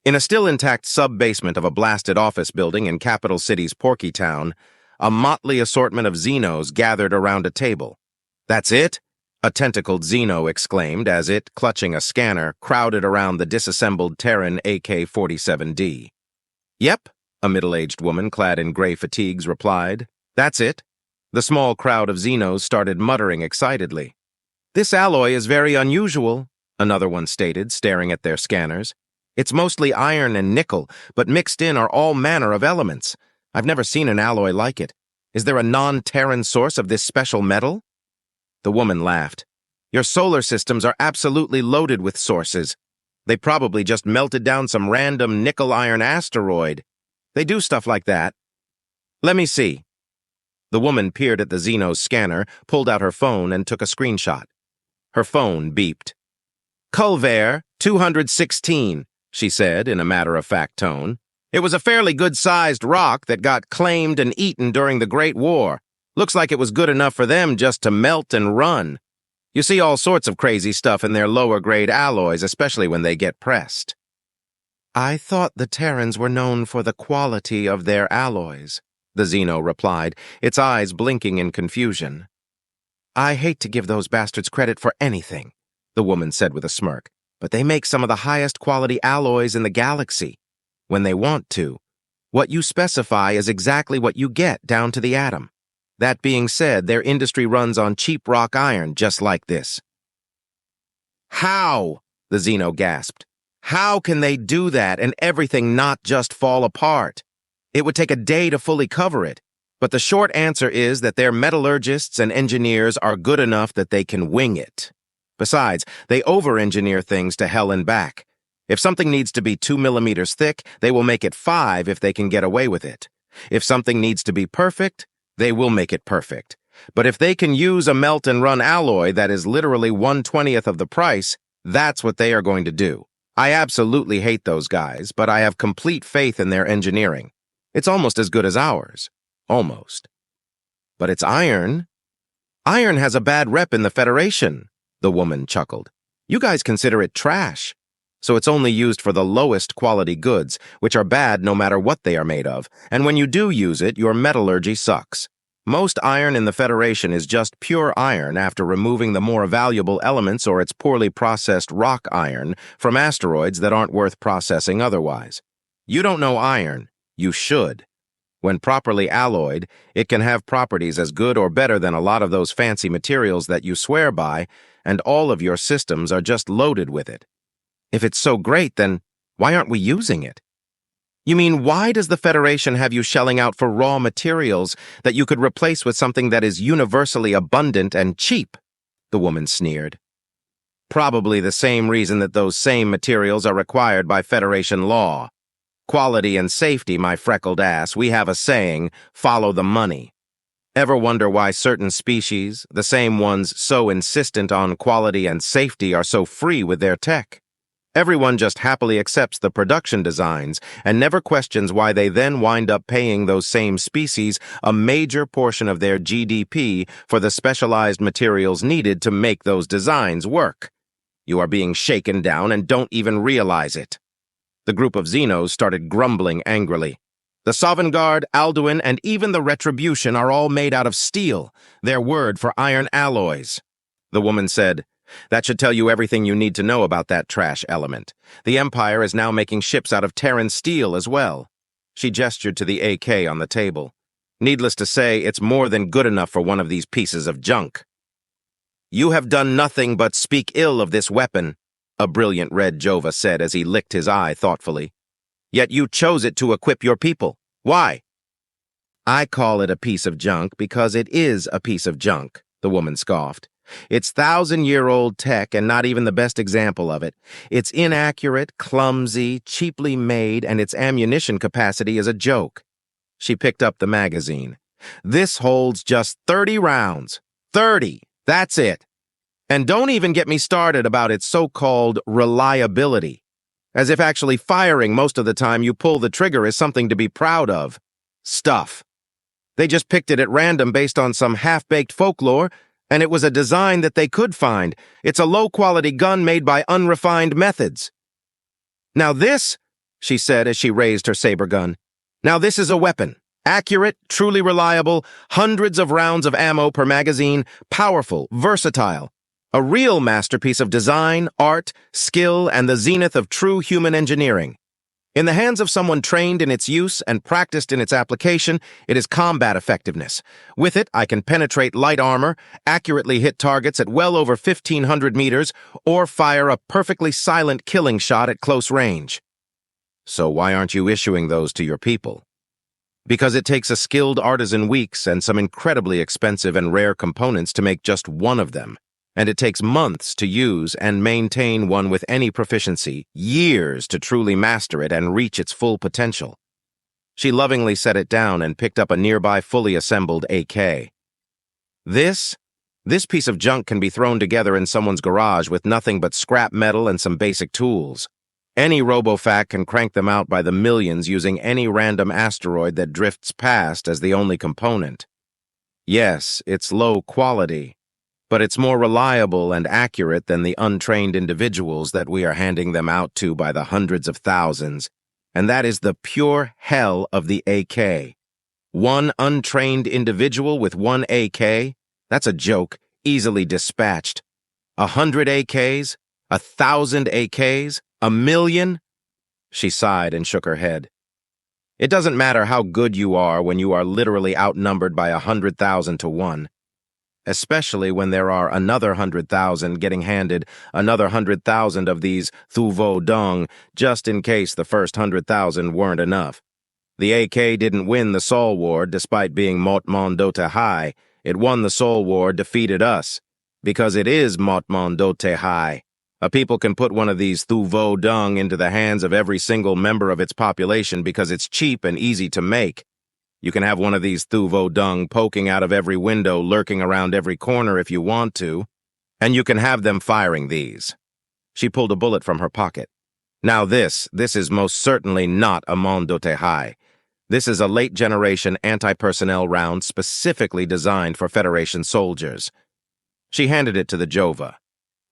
In a still-intact sub-basement of a blasted office building in capital city's Porky Town, a motley assortment of Xenos gathered around a table. "That's it?" a tentacled Xeno exclaimed as it, clutching a scanner, crowded around the disassembled Terran AK-47D. "Yep," a middle-aged woman clad in gray fatigues replied. "That's it." The small crowd of Xenos started muttering excitedly. "This alloy is very unusual," another one stated, staring at their scanners. "It's mostly iron and nickel, but mixed in are all manner of elements. I've never seen an alloy like it. Is there a non-Terran source of this special metal?" The woman laughed. "Your solar systems are absolutely loaded with sources. They probably just melted down some random nickel-iron asteroid. They do stuff like that. Let me see." The woman peered at the Xeno's scanner, pulled out her phone, and took a screenshot. Her phone beeped. "Culver, 216, she said in a matter-of-fact tone. "It was a fairly good-sized rock that got claimed and eaten during the Great War. Looks like it was good enough for them just to melt and run. You see all sorts of crazy stuff in their lower-grade alloys, especially when they get pressed." "I thought the Terrans were known for the quality of their alloys," the Xeno replied, its eyes blinking in confusion. "I hate to give those bastards credit for anything," the woman said with a smirk, "but they make some of the highest-quality alloys in the galaxy. When they want to. What you specify is exactly what you get down to the atom. That being said, their industry runs on cheap rock iron just like this." "How?" the Xeno gasped. "How can they do that and everything not just fall apart? It would take a day to fully cover it, but the short answer is that their metallurgists and engineers are good enough that they can wing it. Besides, they over-engineer things to hell and back. If something needs to be 2 millimeters thick, they will make it 5 if they can get away with it. If something needs to be perfect, they will make it perfect. But if they can use a melt-and-run alloy that is literally 1/20th of the price, that's what they are going to do. I absolutely hate those guys, but I have complete faith in their engineering. It's almost as good as ours. Almost. But it's iron. Iron has a bad rep in the Federation," the woman chuckled. "You guys consider it trash. So it's only used for the lowest quality goods, which are bad no matter what they are made of, and when you do use it, your metallurgy sucks. Most iron in the Federation is just pure iron after removing the more valuable elements or its poorly processed rock iron from asteroids that aren't worth processing otherwise. You don't know iron. You should. When properly alloyed, it can have properties as good or better than a lot of those fancy materials that you swear by, and all of your systems are just loaded with it. If it's so great, then why aren't we using it? You mean, why does the Federation have you shelling out for raw materials that you could replace with something that is universally abundant and cheap?" the woman sneered. "Probably the same reason that those same materials are required by Federation law. Quality and safety, my freckled ass. We have a saying, follow the money. Ever wonder why certain species, the same ones so insistent on quality and safety, are so free with their tech? Everyone just happily accepts the production designs and never questions why they then wind up paying those same species a major portion of their GDP for the specialized materials needed to make those designs work. You are being shaken down and don't even realize it." The group of Xenos started grumbling angrily. "The Sovngarde, Alduin, and even the Retribution are all made out of steel, their word for iron alloys." The woman said, "That should tell you everything you need to know about that trash element. The Empire is now making ships out of Terran steel as well." She gestured to the AK on the table. "Needless to say, it's more than good enough for one of these pieces of junk." "You have done nothing but speak ill of this weapon," a brilliant red Jova said as he licked his eye thoughtfully. "Yet you chose it to equip your people. Why?" "I call it a piece of junk because it is a piece of junk," the woman scoffed. "It's 1,000-year-old tech and not even the best example of it. It's inaccurate, clumsy, cheaply made, and its ammunition capacity is a joke." She picked up the magazine. "This holds just 30 rounds. 30! That's it. And don't even get me started about its so-called reliability. As if actually firing most of the time you pull the trigger is something to be proud of. Stuff. They just picked it at random based on some half-baked folklore, and it was a design that they could find. It's a low-quality gun made by unrefined methods. Now this, she said as she raised her saber gun. Now this is a weapon. Accurate, truly reliable, hundreds of rounds of ammo per magazine, powerful, versatile. A real masterpiece of design, art, skill, and the zenith of true human engineering. In the hands of someone trained in its use and practiced in its application, it is combat effectiveness. With it, I can penetrate light armor, accurately hit targets at well over 1,500 meters, or fire a perfectly silent killing shot at close range. So why aren't you issuing those to your people? Because it takes a skilled artisan weeks and some incredibly expensive and rare components to make just one of them. And it takes months to use and maintain one with any proficiency, years to truly master it and reach its full potential. She lovingly set it down and picked up a nearby fully assembled AK. This piece of junk can be thrown together in someone's garage with nothing but scrap metal and some basic tools. Any robofac can crank them out by the millions using any random asteroid that drifts past as the only component. Yes, it's low quality, but it's more reliable and accurate than the untrained individuals that we are handing them out to by the hundreds of thousands, and that is the pure hell of the AK. One untrained individual with one AK? That's a joke, easily dispatched. 100 AKs? 1,000 AKs? 1,000,000? She sighed and shook her head. It doesn't matter how good you are when you are literally outnumbered by 100,000 to 1. Especially when there are another 100,000 getting handed another 100,000 of these Thuvo Dong just in case the first 100,000 weren't enough. The AK didn't win the Soul War despite being Motmon Dote High. It won the Soul War, defeated us. Because it is Motmon Dote High. A people can put one of these Thuvo Dong into the hands of every single member of its population because it's cheap and easy to make. You can have one of these Thuvo Dung poking out of every window, lurking around every corner if you want to, and you can have them firing these. She pulled a bullet from her pocket. Now this is most certainly not a Mondote High. This is a late-generation anti-personnel round specifically designed for Federation soldiers. She handed it to the Jova.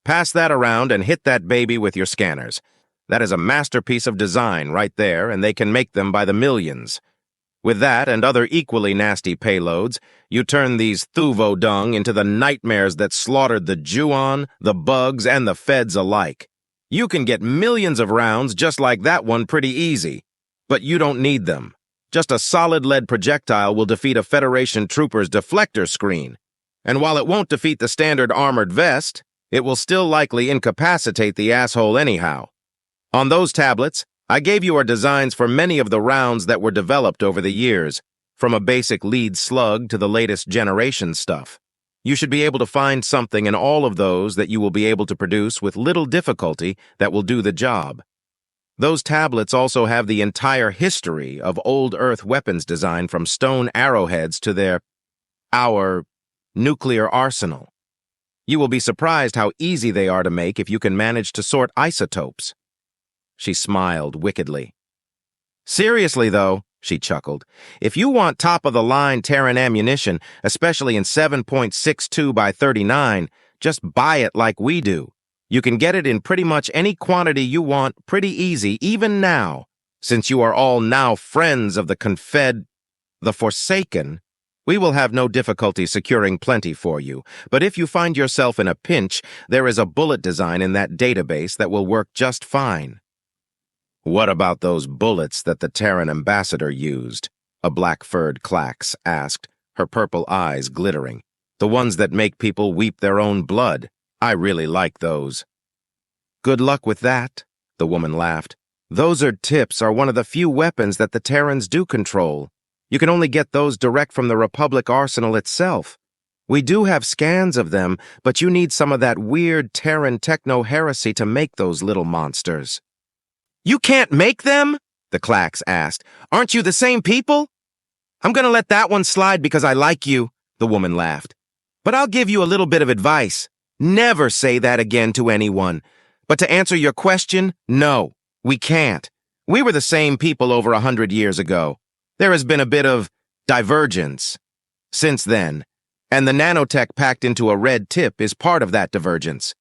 Pass that around and hit that baby with your scanners. That is a masterpiece of design right there, and they can make them by the millions. With that and other equally nasty payloads, you turn these Thuvo Dung into the nightmares that slaughtered the Juon, the bugs, and the feds alike. You can get millions of rounds just like that one pretty easy, but you don't need them. Just a solid lead projectile will defeat a Federation trooper's deflector screen. And while it won't defeat the standard armored vest, it will still likely incapacitate the asshole anyhow. On those tablets, I gave you our designs for many of the rounds that were developed over the years, from a basic lead slug to the latest generation stuff. You should be able to find something in all of those that you will be able to produce with little difficulty that will do the job. Those tablets also have the entire history of old Earth weapons design from stone arrowheads to our nuclear arsenal. You will be surprised how easy they are to make if you can manage to sort isotopes. She smiled wickedly. Seriously, though, she chuckled, if you want top-of-the-line Terran ammunition, especially in 7.62 by 39, just buy it like we do. You can get it in pretty much any quantity you want pretty easy, even now. Since you are all now friends of the Forsaken, we will have no difficulty securing plenty for you. But if you find yourself in a pinch, there is a bullet design in that database that will work just fine. What about those bullets that the Terran ambassador used? A black-furred Clacks asked, her purple eyes glittering. The ones that make people weep their own blood. I really like those. Good luck with that, the woman laughed. Those tips are one of the few weapons that the Terrans do control. You can only get those direct from the Republic arsenal itself. We do have scans of them, but you need some of that weird Terran techno-heresy to make those little monsters. You can't make them? The Clacks asked. Aren't you the same people? I'm gonna let that one slide because I like you, the woman laughed. But I'll give you a little bit of advice. Never say that again to anyone. But to answer your question, no, we can't. We were the same people over 100 years ago. There has been a bit of divergence since then, and the nanotech packed into a red tip is part of that divergence.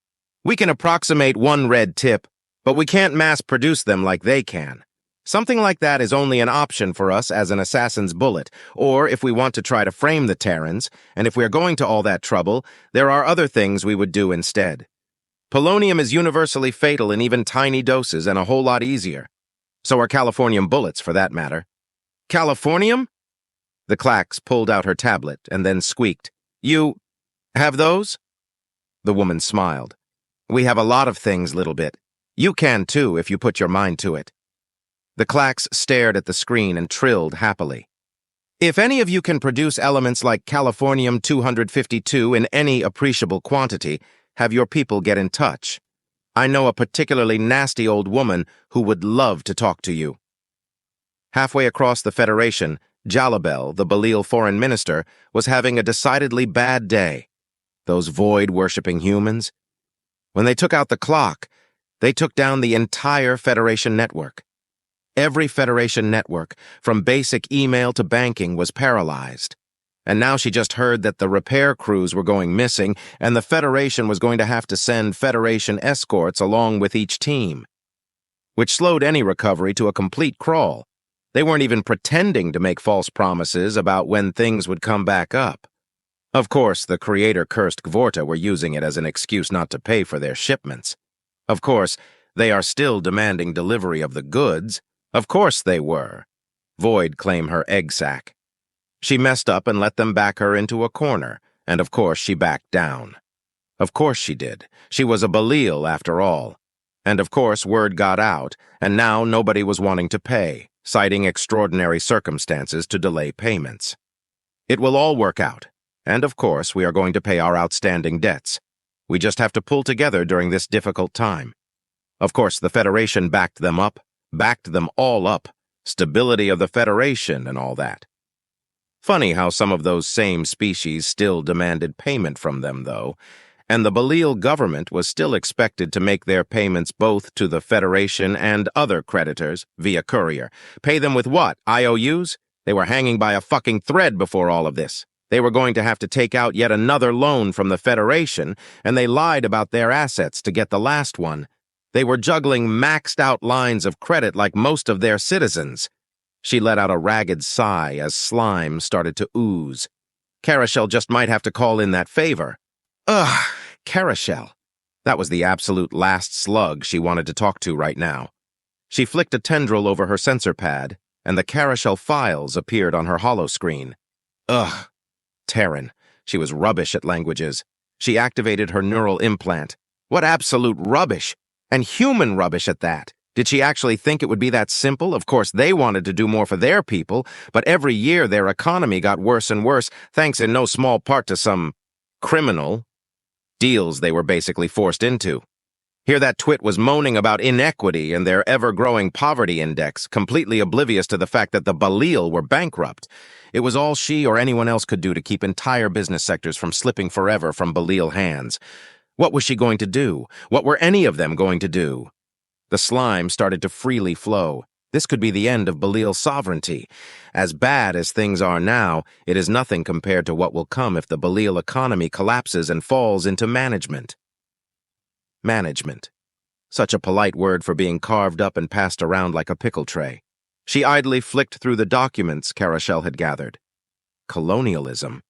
We can approximate one red tip, but we can't mass produce them like they can. Something like that is only an option for us as an assassin's bullet, or if we want to try to frame the Terrans, and if we are going to all that trouble, there are other things we would do instead. Polonium is universally fatal in even tiny doses and a whole lot easier. So are Californium bullets, for that matter. Californium? The Clacks pulled out her tablet and then squeaked. You have those? The woman smiled. We have a lot of things, little bit. You can too, if you put your mind to it. The Clacks stared at the screen and trilled happily. If any of you can produce elements like Californium-252 in any appreciable quantity, have your people get in touch. I know a particularly nasty old woman who would love to talk to you. Halfway across the Federation, Jalabel, the Balil foreign minister, was having a decidedly bad day. Those void-worshipping humans. When they took out the clock, they took down the entire Federation network. Every Federation network, from basic email to banking, was paralyzed. And now she just heard that the repair crews were going missing, and the Federation was going to have to send Federation escorts along with each team. Which slowed any recovery to a complete crawl. They weren't even pretending to make false promises about when things would come back up. Of course, the creator-cursed Gvorta were using it as an excuse not to pay for their shipments. Of course, they are still demanding delivery of the goods. Of course they were. Void claimed her egg sack. She messed up and let them back her into a corner, and of course she backed down. Of course she did. She was a Balil after all. And of course word got out, and now nobody was wanting to pay, citing extraordinary circumstances to delay payments. It will all work out, and of course we are going to pay our outstanding debts. We just have to pull together during this difficult time. Of course the Federation backed them up. Backed them all up, stability of the Federation and all that. Funny how some of those same species still demanded payment from them, though, and the Balil government was still expected to make their payments both to the Federation and other creditors via courier. Pay them with what, IOUs? They were hanging by a fucking thread before all of this. They were going to have to take out yet another loan from the Federation, and they lied about their assets to get the last one. They were juggling maxed-out lines of credit like most of their citizens. She let out a ragged sigh as slime started to ooze. Carashel just might have to call in that favor. Ugh, Carashel. That was the absolute last slug she wanted to talk to right now. She flicked a tendril over her sensor pad, and the Carashel files appeared on her holoscreen. Ugh. Terran. She was rubbish at languages. She activated her neural implant. What absolute rubbish! And human rubbish at that. Did she actually think it would be that simple? Of course, they wanted to do more for their people, but every year their economy got worse and worse, thanks in no small part to some criminal deals they were basically forced into. Here that twit was moaning about inequity and their ever-growing poverty index, completely oblivious to the fact that the Balil were bankrupt. It was all she or anyone else could do to keep entire business sectors from slipping forever from Balil hands. What was she going to do? What were any of them going to do? The slime started to freely flow. This could be the end of Balil's sovereignty. As bad as things are now, it is nothing compared to what will come if the Balil economy collapses and falls into management. Management. Such a polite word for being carved up and passed around like a pickle tray. She idly flicked through the documents Carashel had gathered. Colonialism.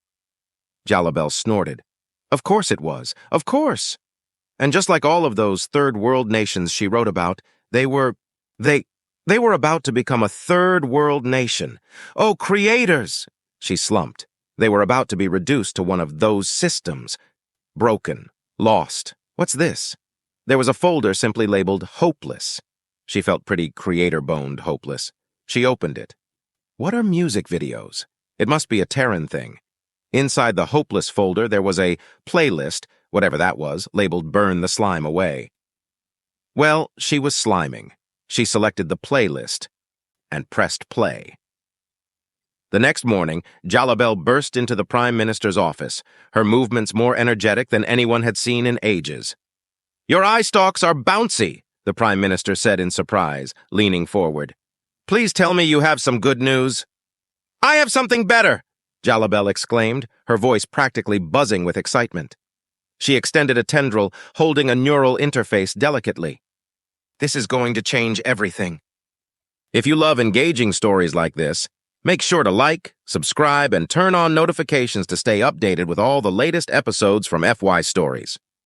Jalabel snorted. Of course it was. Of course. And just like all of those third world nations she wrote about, they were about to become a third world nation. Oh, creators! She slumped. They were about to be reduced to one of those systems. Broken. Lost. What's this? There was a folder simply labeled Hopeless. She felt pretty creator-boned hopeless. She opened it. What are music videos? It must be a Terran thing. Inside the Hopeless folder, there was a playlist, whatever that was, labeled Burn the Slime Away. Well, she was sliming. She selected the playlist and pressed play. The next morning, Jalabel burst into the Prime Minister's office, her movements more energetic than anyone had seen in ages. Your eye stalks are bouncy, the Prime Minister said in surprise, leaning forward. Please tell me you have some good news. I have something better, Jalabel exclaimed, her voice practically buzzing with excitement. She extended a tendril, holding a neural interface delicately. This is going to change everything. If you love engaging stories like this, make sure to like, subscribe, and turn on notifications to stay updated with all the latest episodes from FY Stories.